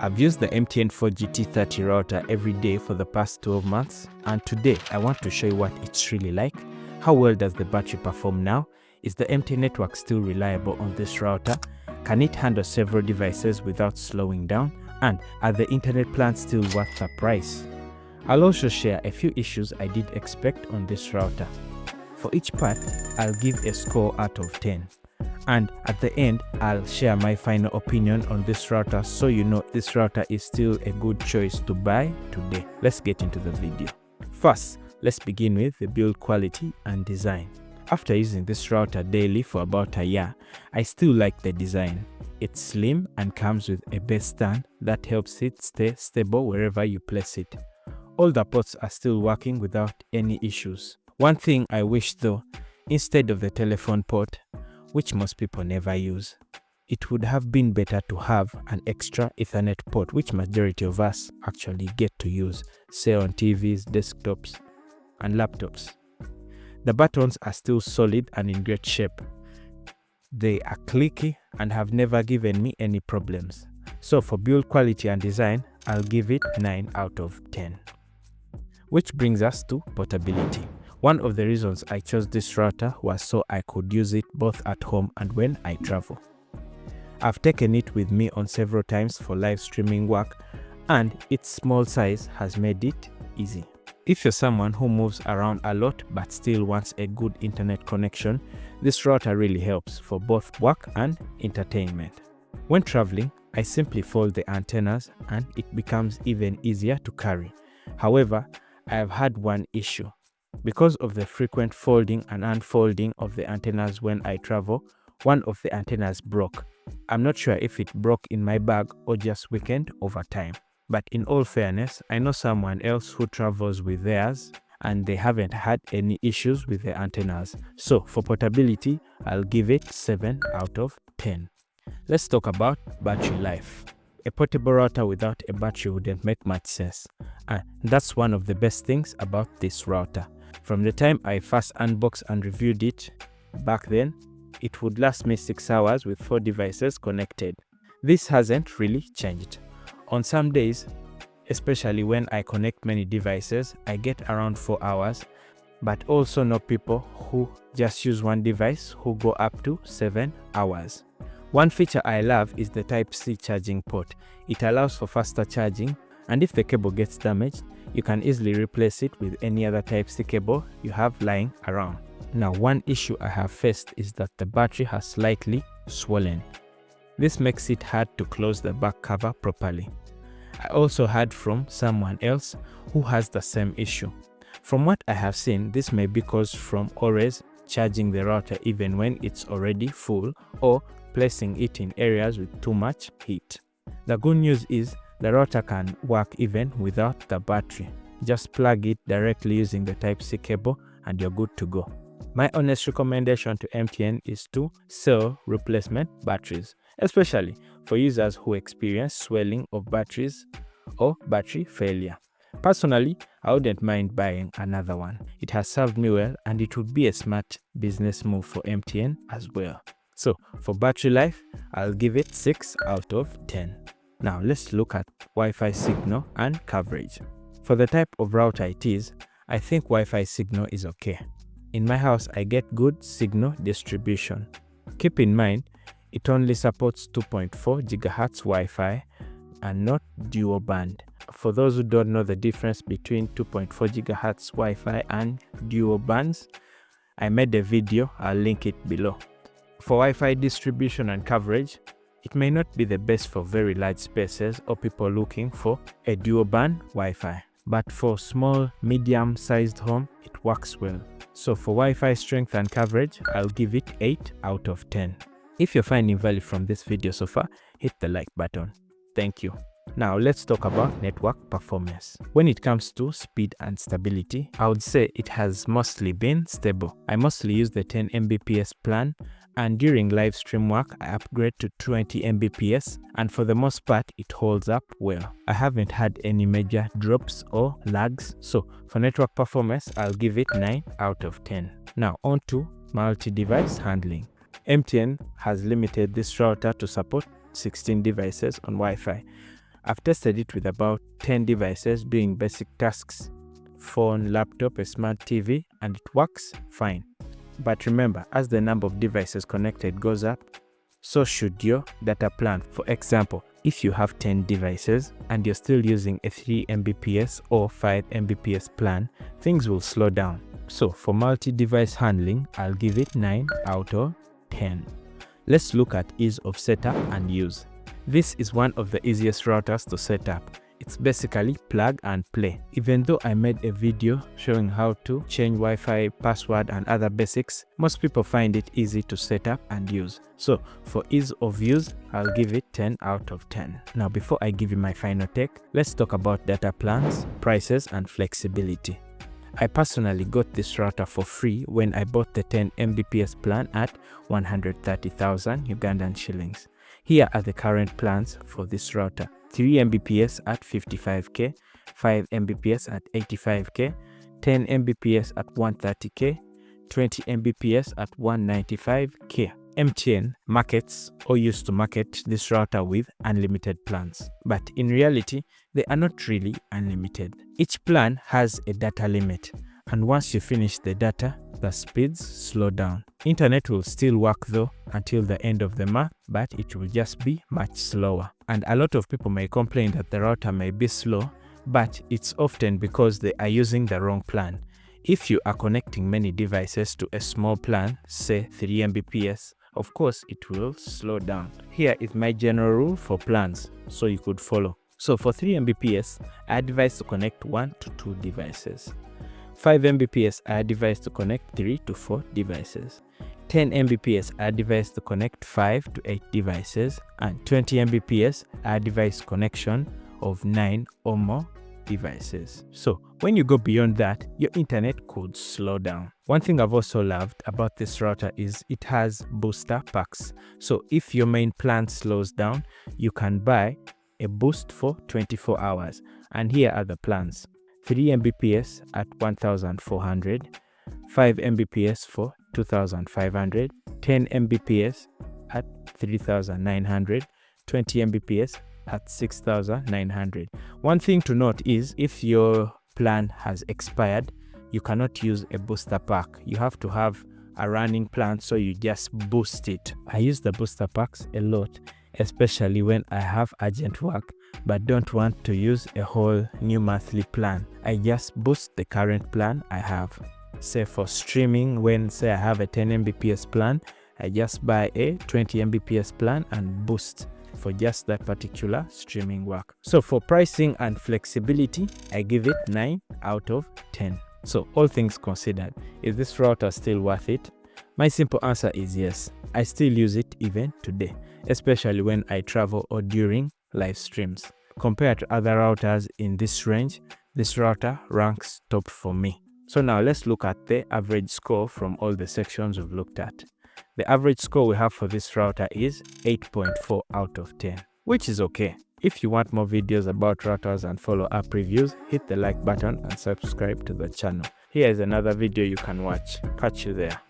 I've used the MTN 4G T30 router every day for the past 12 months, and today I want to show you what it's really like. How well does the battery perform now? Is the MTN network still reliable on this router? Can it handle several devices without slowing down? And are the internet plans still worth the price? I'll also share a few issues I did expect on this router. For each part, I'll give a score out of 10. And at the end, I'll share my final opinion on this router so you know this router is still a good choice to buy today. Let's get into the video. First, let's begin with the build quality and design. After using this router daily for about a year, I still like the design. It's slim and comes with a base stand that helps it stay stable wherever you place it. All the ports are still working without any issues. One thing I wish though, instead of the telephone port, which most people never use, it would have been better to have an extra Ethernet port, which majority of us actually get to use, say on TVs, desktops, and laptops. The buttons are still solid and in great shape. They are clicky and have never given me any problems. So for build quality and design, I'll give it 9 out of 10. Which brings us to portability. One of the reasons I chose this router was so I could use it both at home and when I travel. I've taken it with me on several times for live streaming work, and its small size has made it easy. If you're someone who moves around a lot but still wants a good internet connection, this router really helps for both work and entertainment. When traveling, I simply fold the antennas and it becomes even easier to carry. However, I have had one issue. Because of the frequent folding and unfolding of the antennas when I travel, one of the antennas broke. I'm not sure if it broke in my bag or just weakened over time. But in all fairness, I know someone else who travels with theirs and they haven't had any issues with the antennas. So for portability, I'll give it 7 out of 10. Let's talk about battery life. A portable router without a battery wouldn't make much sense. And that's one of the best things about this router. From the time I first unboxed and reviewed it, back then, it would last me 6 hours with 4 devices connected. This hasn't really changed. On some days, especially when I connect many devices, I get around 4 hours, but also know people who just use one device who go up to 7 hours. One feature I love is the Type-C charging port. It allows for faster charging, and if the cable gets damaged, you can easily replace it with any other Type-C cable you have lying around. Now, one issue I have faced is that the battery has slightly swollen. This makes it hard to close the back cover properly. I also heard from someone else who has the same issue. From what I have seen, this may be caused from always charging the router even when it's already full or placing it in areas with too much heat. The good news is the router can work even without the battery. Just plug it directly using the Type-C cable and you're good to go. My honest recommendation to MTN is to sell replacement batteries, especially for users who experience swelling of batteries or battery failure. Personally, I wouldn't mind buying another one. It has served me well and it would be a smart business move for MTN as well. So for battery life, I'll give it 6 out of 10. Now let's look at Wi-Fi signal and coverage. For the type of router it is, I think Wi-Fi signal is okay. In my house, I get good signal distribution. Keep in mind, it only supports 2.4 GHz Wi-Fi and not dual band. For those who don't know the difference between 2.4 GHz Wi-Fi and dual bands, I made a video, I'll link it below. For Wi-Fi distribution and coverage, it may not be the best for very large spaces or people looking for a dual band Wi-Fi, but for small, medium-sized home, it works well. So for Wi-Fi strength and coverage, I'll give it 8 out of 10. If you're finding value from this video so far, hit the like button. Thank you. Now let's talk about network performance. When it comes to speed and stability, I would say it has mostly been stable. I mostly use the 10 Mbps plan, and during live stream work, I upgrade to 20 Mbps, and for the most part, it holds up well. I haven't had any major drops or lags, so for network performance, I'll give it 9 out of 10. Now on to multi-device handling. MTN has limited this router to support 16 devices on Wi-Fi. I've tested it with about 10 devices doing basic tasks, phone, laptop, a smart TV, and it works fine. But remember, as the number of devices connected goes up, so should your data plan. For example, if you have 10 devices and you're still using a 3 Mbps or 5 Mbps plan, things will slow down. So for multi-device handling, I'll give it 9 out of 10. Let's look at ease of setup and use. This is one of the easiest routers to set up. It's basically plug and play. Even though I made a video showing how to change Wi-Fi password and other basics, most people find it easy to set up and use. So for ease of use, I'll give it 10 out of 10. Now before I give you my final take, let's talk about data plans, prices and flexibility. I personally got this router for free when I bought the 10 Mbps plan at 130,000 Ugandan shillings. Here are the current plans for this router. 3 Mbps at 55k, 5 Mbps at 85k, 10 Mbps at 130k, 20 Mbps at 195k. MTN markets or used to market this router with unlimited plans, but in reality, they are not really unlimited. Each plan has a data limit, and once you finish the data, the speeds slow down. Internet will still work though until the end of the month, but it will just be much slower. And a lot of people may complain that the router may be slow, but it's often because they are using the wrong plan. If you are connecting many devices to a small plan, say 3 Mbps, of course it will slow down. Here is my general rule for plans, so you could follow. So for 3 Mbps, I advise to connect 1 to 2 devices. 5 Mbps, I advise to connect 3 to 4 devices. 10 Mbps, I advise to connect 5 to 8 devices. And 20 Mbps, I advise connection of 9 or more devices. So when you go beyond that, your internet could slow down. One thing I've also loved about this router is it has booster packs. So if your main plan slows down, you can buy a boost for 24 hours. And here are the plans. 3 Mbps at 1,400, 5 Mbps for 2,500, 10 Mbps at 3,900, 20 Mbps at 6,900. One thing to note is if your plan has expired, you cannot use a booster pack. You have to have a running plan, so you just boost it. I use the booster packs a lot, especially when I have urgent work but don't want to use a whole new monthly plan. I just boost the current plan I have. Say for streaming, when say I have a 10 Mbps plan, I just buy a 20 Mbps plan and boost for just that particular streaming work. So for pricing and flexibility, I give it 9 out of 10. So all things considered, is this router still worth it? My simple answer is yes. I still use it even today, especially when I travel or during live streams. Compared to other routers in this range, this router ranks top for me. So now let's look at the average score from all the sections we've looked at. The average score we have for this router is 8.4 out of 10, which is okay. If you want more videos about routers and follow-up reviews, hit the like button and subscribe to the channel. Here is another video you can watch. Catch you there.